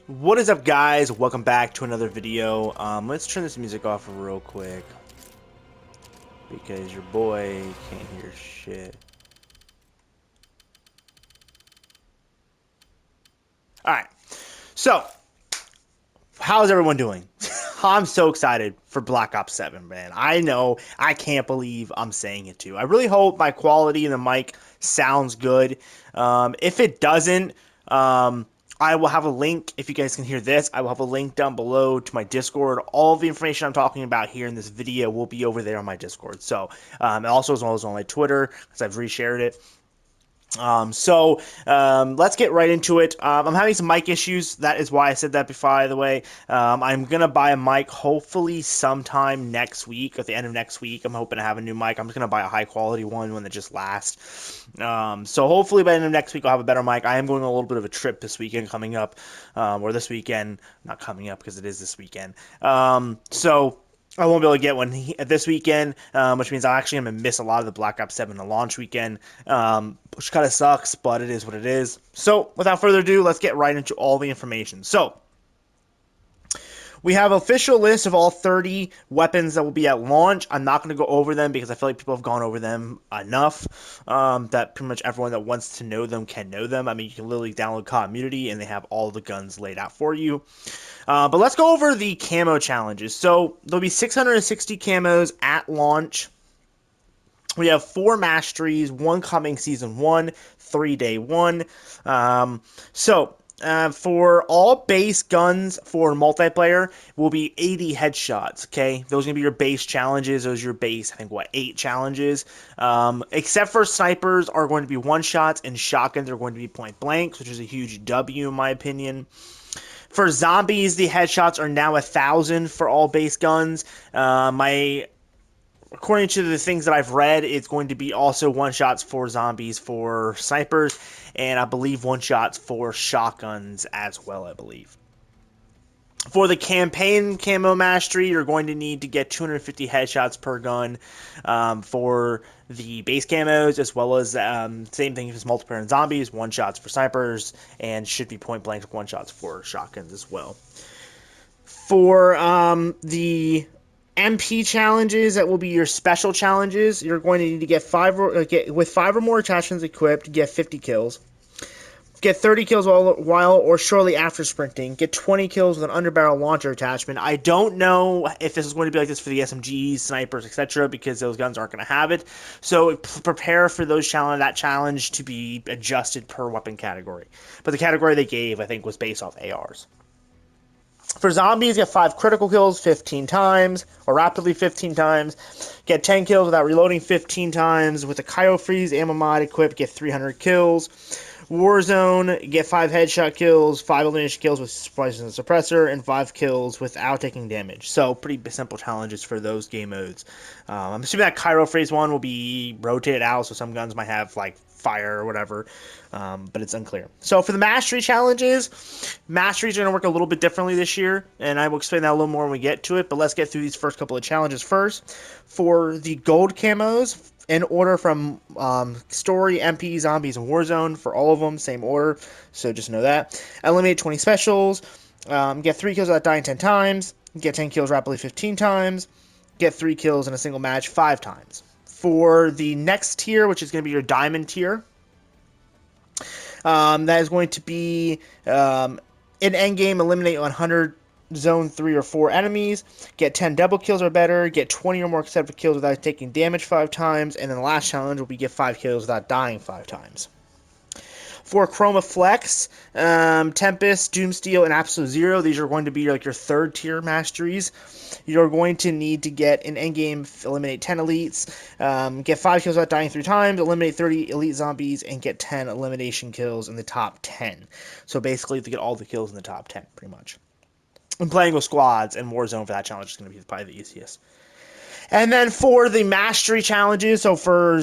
What is up, guys? Welcome back to another video. Let's turn this music off real quick because your boy can't hear shit. Alright, so how's everyone doing? I'm so excited for Black Ops 7, man. I know, I can't believe I'm saying it too. I really hope my quality in the mic sounds good. If it doesn't, I will have a link. If you guys can hear this, I will have a link down below to my Discord. All of the information I'm talking about here in this video will be over there on my Discord. So, also as well as on my Twitter, because I've reshared it. Let's get right into it. I'm having some mic issues. That is why I said that before, by the way. I'm going to buy a mic hopefully sometime next week, at the end of next week. I'm hoping to have a new mic. I'm just going to buy a high quality one that just lasts. So hopefully by the end of next week, I'll have a better mic. I am going on a little bit of a trip this weekend coming up, or this weekend, not coming up because it is this weekend. I won't be able to get one this weekend, which means I'm actually going to miss a lot of the Black Ops 7 launch weekend, which kind of sucks, but it is what it is. So, without further ado, let's get right into all the information. So, we have an official list of all 30 weapons that will be at launch. I'm not going to go over them because I feel like people have gone over them enough that pretty much everyone that wants to know them can know them. I mean, you can literally download Community and they have all the guns laid out for you. But let's go over the camo challenges. So there'll be 660 camos at launch. We have 4 masteries, 1 coming season 1, 3 day 1. For all base guns for multiplayer will be 80 headshots, okay? Those are going to be your base challenges. Those are your base, I think, 8 challenges. Except for snipers are going to be one-shots, and shotguns are going to be point blanks, which is a huge W in my opinion. For zombies, the headshots are now 1,000 for all base guns. According to the things that I've read, it's going to be also one-shots for zombies for snipers, and I believe one-shots for shotguns as well, I believe. For the campaign camo mastery, you're going to need to get 250 headshots per gun for the base camos, as well as same thing as multiplayer and zombies, one-shots for snipers, and should be point-blank one-shots for shotguns as well. For the MP challenges, that will be your special challenges. You're going to need to get with 5 or more attachments equipped, get 50 kills. Get 30 kills while or shortly after sprinting. Get 20 kills with an underbarrel launcher attachment. I don't know if this is going to be like this for the SMGs, snipers, etc., because those guns aren't going to have it. So prepare for that challenge to be adjusted per weapon category. But the category they gave, I think, was based off ARs. For zombies, get 5 critical kills 15 times, or rapidly 15 times. Get 10 kills without reloading 15 times. With the Cryo Freeze ammo mod equipped, get 300 kills. Warzone, get 5 headshot kills, 5 elimination kills with Poison and Suppressor, and 5 kills without taking damage. So, pretty simple challenges for those game modes. I'm assuming that Cryo Freeze one will be rotated out, so some guns might have, like, fire or whatever, but it's unclear. So for the mastery challenges, masteries are going to work a little bit differently this year, and I will explain that a little more when we get to it, but let's get through these first couple of challenges first. For the gold camos, in order from story, MP, zombies, and Warzone, for all of them, same order, so just know that. Eliminate 20 specials, get 3 kills without dying 10 times, get 10 kills rapidly 15 times, get 3 kills in a single match 5 times. For the next tier, which is going to be your diamond tier, that is going to be in endgame, eliminate 100 zone 3 or 4 enemies, get 10 double kills or better, get 20 or more consecutive kills without taking damage 5 times, and then the last challenge will be get 5 kills without dying 5 times. For Chroma Flex, Tempest, Doomsteel, and Absolute Zero, these are going to be like your 3rd tier masteries. You're going to need to get an endgame, eliminate 10 elites, get 5 kills without dying 3 times, eliminate 30 elite zombies, and get 10 elimination kills in the top 10. So basically, to get all the kills in the top 10, pretty much. And playing with squads and Warzone for that challenge is going to be probably the easiest. And then for the mastery challenges, so for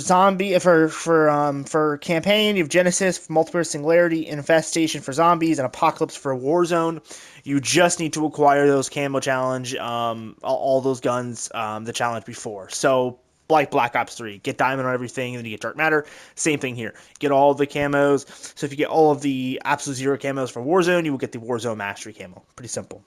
campaign, you have Genesis, Multiplayer Singularity, Infestation for zombies, and Apocalypse for Warzone. You just need to acquire those camo challenge, all those guns, the challenge before. So like Black Ops 3. Get diamond on everything, and then you get dark matter. Same thing here. Get all of the camos. So if you get all of the absolute zero camos for Warzone, you will get the Warzone Mastery camo. Pretty simple.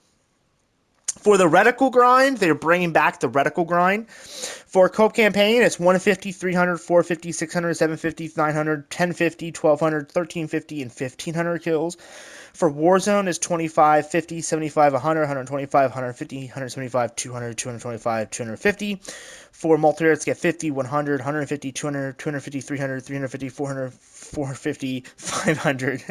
For the reticle grind, they're bringing back the reticle grind. For a co-op campaign, it's 150, 300, 450, 600, 750, 900, 1050, 1200, 1350, and 1500 kills. For Warzone, it's 25, 50, 75, 100, 125, 150, 175, 200, 225, 250. For multiplayer, it's get 50, 100, 150, 200, 250, 300, 350, 400, 450, 500.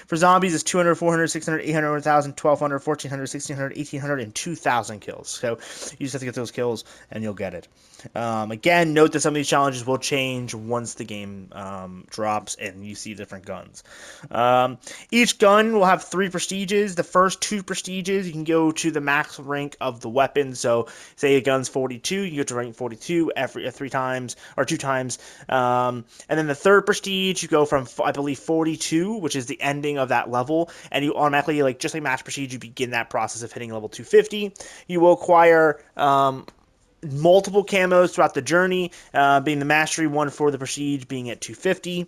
For zombies, it's 200, 400, 600, 800, 1000, 1200, 1400, 1600, 1800, and 2000 kills. So you just have to get those kills, and you'll get it. Again, note that some of these challenges will change once the game drops and you see different guns. Each gun will have 3 prestiges. The first 2 prestiges, you can go to the max rank of the weapon. So, say a gun's 42, you go to rank 42 every 3 times or 2 times. And then the third prestige, you go from, I believe, 42, which is the ending of that level, and you automatically, like just like max prestige, you begin that process of hitting level 250. You will acquire multiple camos throughout the journey, being the mastery one for the prestige being at 250.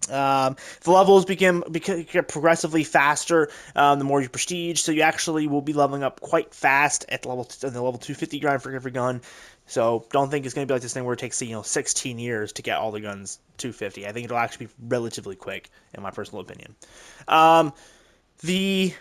The levels get progressively faster the more you prestige, so you actually will be leveling up quite fast at the level 250 grind for every gun. So don't think it's going to be like this thing where it takes 16 years to get all the guns 250. I think it'll actually be relatively quick, in my personal opinion. The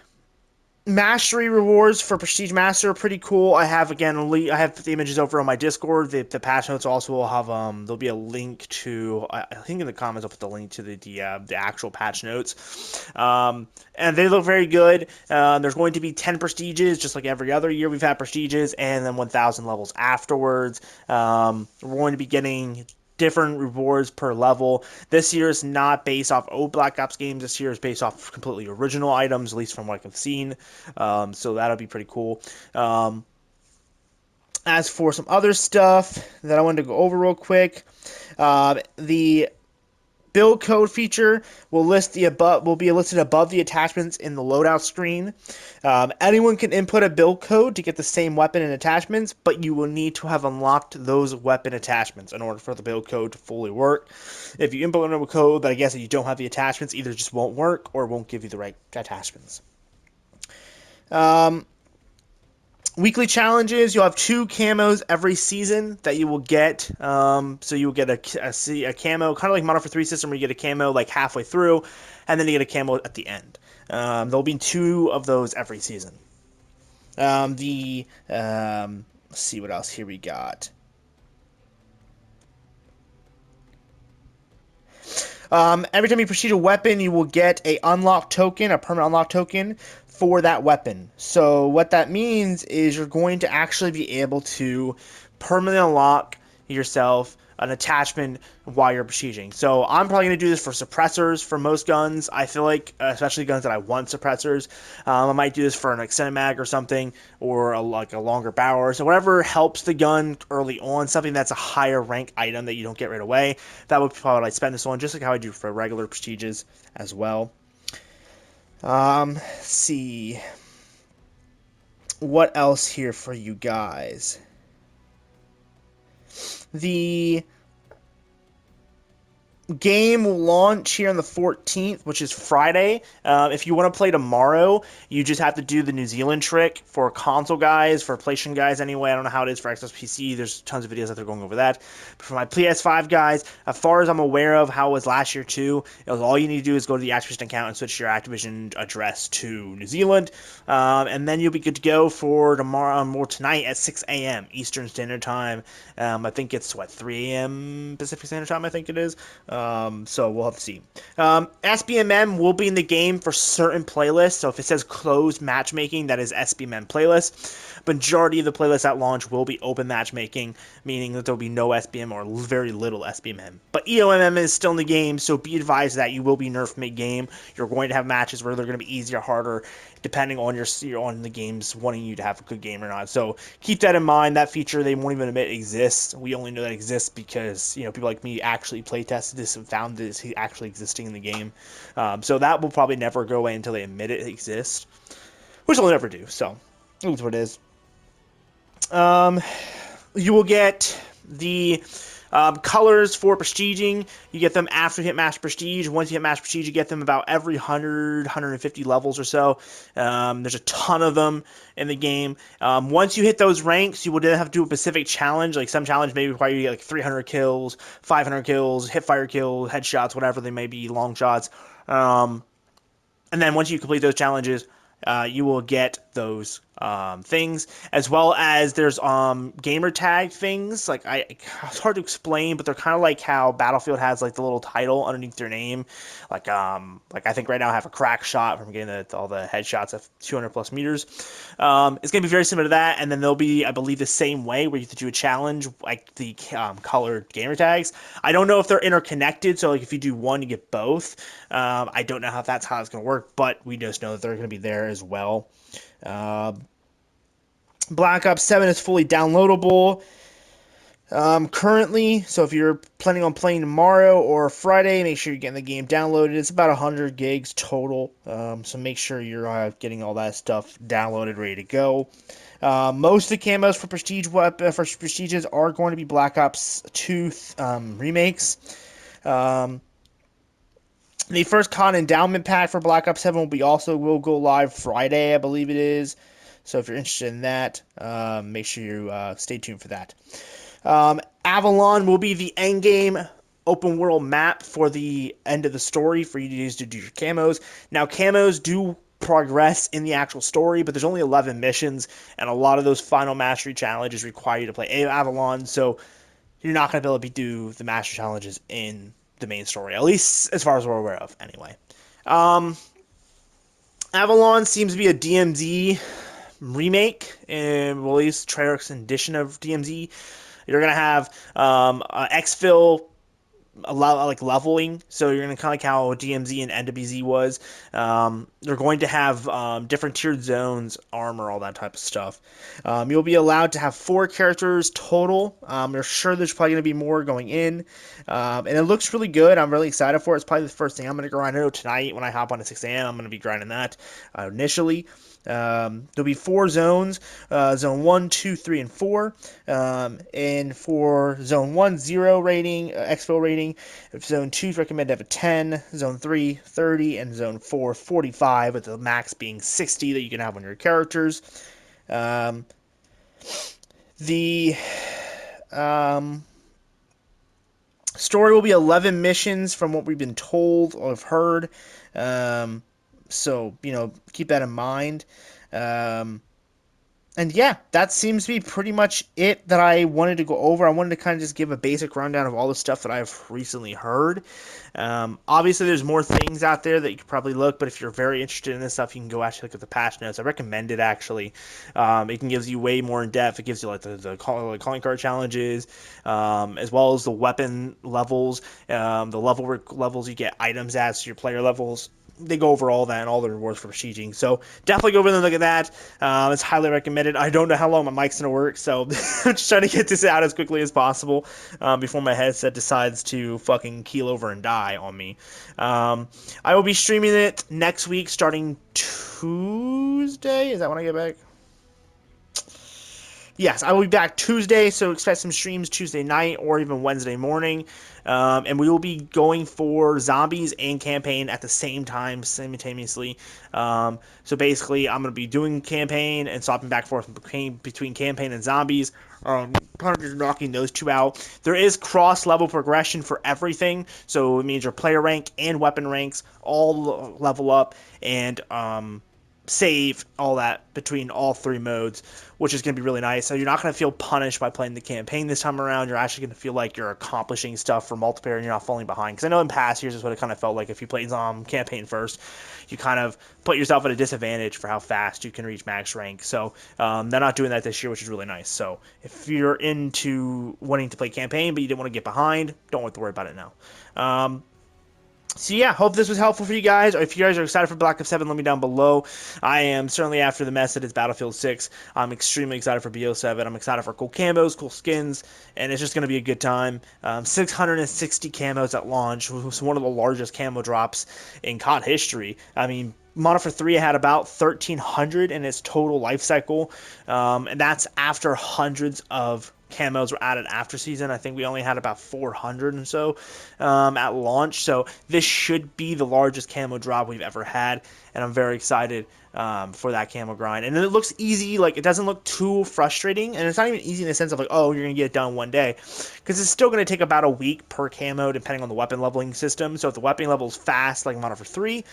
Mastery rewards for Prestige Master are pretty cool. I have the images over on my Discord. The patch notes also will have there'll be a link to, I think in the comments I'll put the link to the actual patch notes. And they look very good. There's going to be 10 prestiges, just like every other year we've had prestiges, and then 1,000 levels afterwards. We're going to be getting different rewards per level. This year is not based off old Black Ops games. This year is based off completely original items, at least from what I've seen. So that'll be pretty cool. As for some other stuff that I wanted to go over real quick, the build code feature will be listed above the attachments in the loadout screen. Anyone can input a build code to get the same weapon and attachments, but you will need to have unlocked those weapon attachments in order for the build code to fully work. If you input a code that I guess that you don't have the attachments, either just won't work or won't give you the right attachments. Weekly challenges, you'll have 2 camos every season that you will get. So you will get a camo, kind of like Modern Warfare 3 system, where you get a camo like halfway through, and then you get a camo at the end. There'll be 2 of those every season. Let's see what else here we got. Every time you proceed a weapon, you will get a permanent unlock token for that weapon. So what that means is you're going to actually be able to permanently unlock yourself an attachment while you're besieging. So I'm probably going to do this for suppressors for most guns. I feel like, especially guns that I want suppressors, I might do this for an extended mag or something, or a longer barrel. So whatever helps the gun early on, something that's a higher rank item that you don't get right away, that would probably what I'd spend this on, just like how I do for regular prestiges as well. Let's see. What else here for you guys? The game will launch here on the 14th, which is Friday. If you want to play tomorrow, you just have to do the New Zealand trick for console guys, for PlayStation guys anyway. I don't know how it is for Xbox PC. There's tons of videos that they're going over that. But for my PS5 guys, as far as I'm aware of how it was last year too, it was all you need to do is go to the Activision account and switch your Activision address to New Zealand. And then you'll be good to go for tomorrow or tonight at 6 a.m. Eastern Standard Time. I think it's 3 a.m. Pacific Standard Time, I think it is. So we'll have to see. SBMM will be in the game for certain playlists. So if it says closed matchmaking, that is SBMM playlist. Majority of the playlists at launch will be open matchmaking, meaning that there will be no SBM or very little SBMM. But EOMM is still in the game, so be advised that you will be nerfed mid-game. You're going to have matches where they're going to be easier or harder, depending on on the games wanting you to have a good game or not. So keep that in mind. That feature they won't even admit exists. We only know that exists because people like me actually play tested this and found this actually existing in the game. So that will probably never go away until they admit it exists, which they'll never do. So that's what it is. You will get the colors for prestiging. You get them after you hit Master Prestige. Once you hit Master Prestige, you get them about every 100, 150 levels or so. There's a ton of them in the game. Once you hit those ranks, you will then have to do a specific challenge. Like some challenge may require you to get like 300 kills, 500 kills, hip fire kills, headshots, whatever they may be, long shots. And then once you complete those challenges, you will get those things, as well as there's gamer tag things. Like it's hard to explain, but they're kind of like how Battlefield has like the little title underneath their name. Like I think right now I have a crack shot from getting all the headshots of 200 plus meters. It's gonna be very similar to that, and then there'll be, I believe, the same way where you have to do a challenge like the colored gamer tags. I don't know if they're interconnected, so like if you do one, you get both. I don't know how that's how it's gonna work, but we just know that they're gonna be there as well. Black Ops 7 is fully downloadable currently, so if you're planning on playing tomorrow or Friday, make sure you're getting the game downloaded. It's about 100 gigs total, so make sure you're getting all that stuff downloaded, ready to go. Most of the camos for prestiges are going to be Black Ops 2 remakes. The first con endowment pack for Black Ops 7 will go live Friday, I believe it is. So if you're interested in that, make sure you stay tuned for that. Avalon will be the end game open world map for the end of the story for you to use to do your camos. Now, camos do progress in the actual story, but there's only 11 missions, and a lot of those final mastery challenges require you to play Avalon, so you're not going to be able to do the master challenges in the main story, at least as far as we're aware of, anyway. Avalon seems to be a DMZ remake, and release Treyarch's edition of DMZ. You're gonna have exfil like leveling, so you're gonna kind of like how DMZ and NWZ was. They're going to have different tiered zones, armor, all that type of stuff. You'll be allowed to have 4 characters total. I'm sure there's probably gonna be more going in, and it looks really good. I'm really excited for it. It's probably the first thing I'm gonna grind. I know tonight when I hop on at 6 a.m. I'm gonna be grinding that initially. There'll be 4 zones, zone 1, 2, 3, and 4. And for zone 1, 0 rating, exfil rating. Zone 2 is recommended to have a 10, zone 3, 30, and zone 4, 45, with the max being 60 that you can have on your characters. The story will be 11 missions from what we've been told or have heard. So, keep that in mind. And yeah, that seems to be pretty much it that I wanted to go over. I wanted to kind of just give a basic rundown of all the stuff that I've recently heard. Obviously, there's more things out there that you could probably look, but if you're very interested in this stuff, you can go actually look at the patch notes. I recommend it, actually. It can give you way more in depth. It gives you like the calling card challenges, as well as the weapon levels, the levels you get items at, so your player levels. They go over all that and all the rewards for prestiging. So definitely go over there and look at that. It's highly recommended. I don't know how long my mic's going to work, so I'm just trying to get this out as quickly as possible before my headset decides to fucking keel over and die on me. I will be streaming it next week starting Tuesday. Is that when I get back? Yes, I will be back Tuesday, so expect some streams Tuesday night or even Wednesday morning. And we will be going for zombies and campaign at the same time, simultaneously. So basically, I'm going to be doing campaign and swapping back and forth between campaign and zombies. Kind of just knocking those two out. There is cross-level progression for everything, so it means your player rank and weapon ranks all level up, and save all that between all 3 modes, which is going to be really nice. So you're not going to feel punished by playing the campaign this time around. You're actually going to feel like you're accomplishing stuff for multiplayer and you're not falling behind. Because I know in past years is what it kind of felt like. If you played campaign first, you kind of put yourself at a disadvantage for how fast you can reach max rank. So they're not doing that this year, which is really nice. So if you're into wanting to play campaign but you didn't want to get behind, don't have to worry about it now. So yeah, hope this was helpful for you guys. Or if you guys are excited for Black Ops 7, let me down below. I am certainly after the mess that is Battlefield 6. I'm extremely excited for Bo7. I'm excited for cool camos, cool skins, and it's just going to be a good time. 660 camos at launch was one of the largest camo drops in COD history. I mean, Modern Warfare 3 had about 1,300 in its total life cycle, and that's after hundreds of camos were added after season. I think we only had about 400 and so at launch. So this should be the largest camo drop we've ever had, and I'm very excited for that camo grind. And it looks easy, like it doesn't look too frustrating, and it's not even easy in the sense of like, oh, you're gonna get it done one day, because it's still gonna take about a week per camo depending on the weapon leveling system. So if the weapon level is fast, like Modern Warfare 3,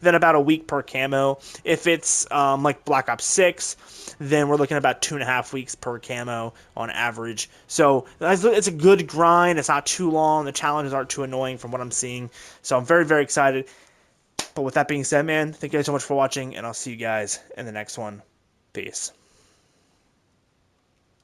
then about a week per camo. If it's like Black Ops 6, then we're looking at about 2.5 weeks per camo on average. So it's a good grind. It's not too long. The challenges aren't too annoying from what I'm seeing. So I'm very, very excited. But with that being said, man, thank you guys so much for watching, and I'll see you guys in the next one. Peace.